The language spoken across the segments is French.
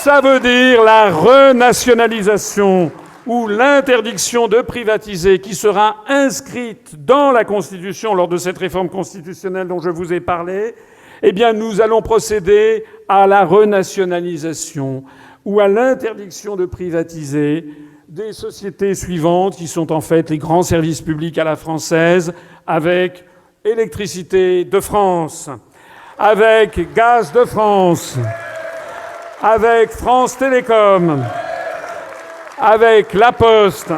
Ça veut dire la renationalisation ou l'interdiction de privatiser qui sera inscrite dans la Constitution lors de cette réforme constitutionnelle dont je vous ai parlé. Eh bien, nous allons procéder à la renationalisation ou à l'interdiction de privatiser des sociétés suivantes qui sont en fait les grands services publics à la française, avec Électricité de France, avec Gaz de France, avec France Télécom, avec La Poste,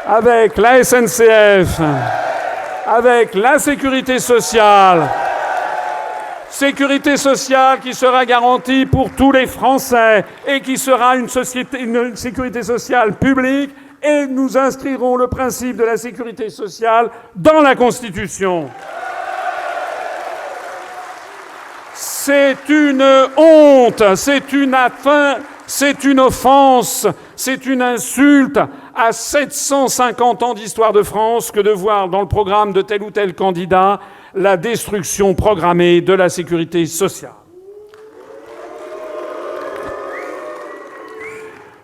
avec la SNCF, avec la Sécurité sociale. Sécurité sociale qui sera garantie pour tous les Français et qui sera une sécurité sociale publique, et nous inscrirons le principe de la sécurité sociale dans la Constitution. C'est une honte, c'est une affaire, c'est une offense, c'est une insulte à 750 ans d'histoire de France que de voir dans le programme de tel ou tel candidat la destruction programmée de la sécurité sociale.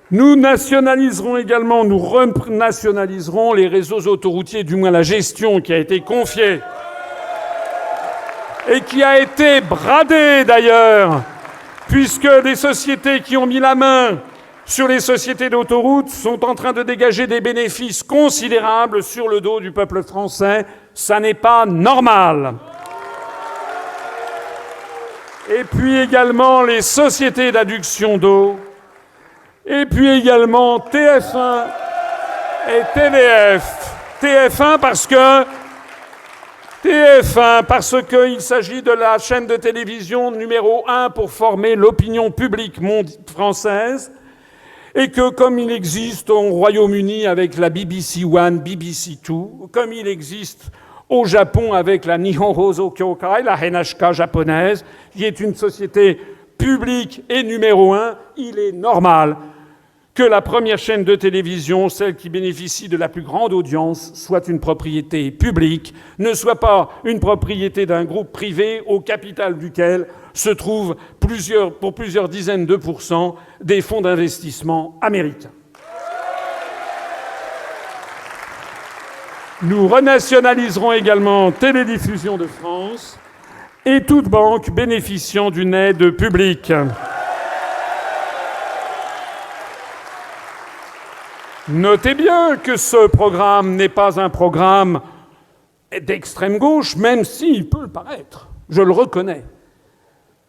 Nous nationaliserons également, nous renationaliserons les réseaux autoroutiers, du moins la gestion qui a été confiée et qui a été bradée d'ailleurs, puisque des sociétés qui ont mis la main sur les sociétés d'autoroutes sont en train de dégager des bénéfices considérables sur le dos du peuple français. Ça n'est pas normal. Et puis également les sociétés d'adduction d'eau, et puis également TF1 et TVF. TF1 parce qu'il s'agit de la chaîne de télévision numéro 1 pour former l'opinion publique française, et que comme il existe au Royaume-Uni avec la BBC One, BBC Two, comme il existe au Japon avec la Nihon Hoso Kyokai, la NHK japonaise, qui est une société publique et numéro 1, il est normal que la première chaîne de télévision, celle qui bénéficie de la plus grande audience, soit une propriété publique, ne soit pas une propriété d'un groupe privé au capital duquel se trouvent pour plusieurs dizaines de pourcents des fonds d'investissement américains. Nous renationaliserons également Télédiffusion de France et toute banque bénéficiant d'une aide publique. Notez bien que ce programme n'est pas un programme d'extrême gauche, même s'il peut le paraître, je le reconnais.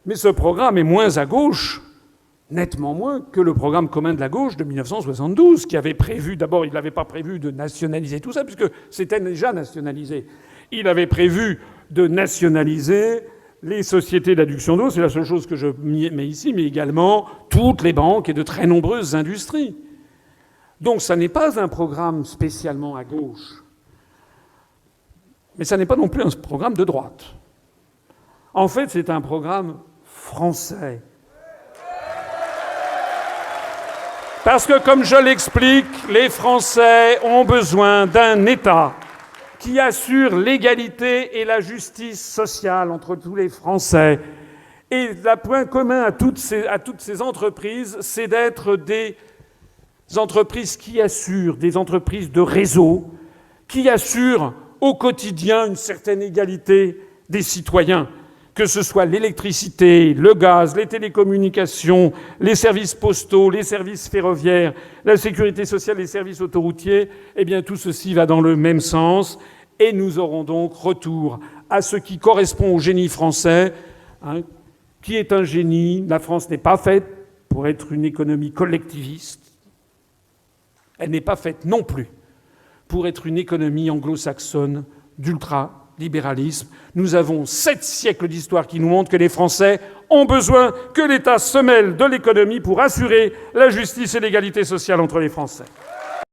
Mais ce programme est moins à gauche, nettement moins, que le programme commun de la gauche de 1972, qui avait prévu, d'abord, il n'avait pas prévu de nationaliser tout ça, puisque c'était déjà nationalisé. Il avait prévu de nationaliser les sociétés d'adduction d'eau, c'est la seule chose que je mets ici, mais également toutes les banques et de très nombreuses industries. Donc ça n'est pas un programme spécialement à gauche. Mais ça n'est pas non plus un programme de droite. En fait, c'est un programme français. Parce que, comme je l'explique, les Français ont besoin d'un État qui assure l'égalité et la justice sociale entre tous les Français. Et le point commun à toutes ces entreprises, c'est d'être des entreprises qui assurent, des entreprises de réseau, qui assurent au quotidien une certaine égalité des citoyens, que ce soit l'électricité, le gaz, les télécommunications, les services postaux, les services ferroviaires, la sécurité sociale, les services autoroutiers, eh bien tout ceci va dans le même sens, et nous aurons donc retour à ce qui correspond au génie français, qui est un génie. La France n'est pas faite pour être une économie collectiviste. Elle n'est pas faite non plus pour être une économie anglo-saxonne d'ultra-libéralisme. Nous avons 7 siècles d'histoire qui nous montrent que les Français ont besoin que l'État se mêle de l'économie pour assurer la justice et l'égalité sociale entre les Français.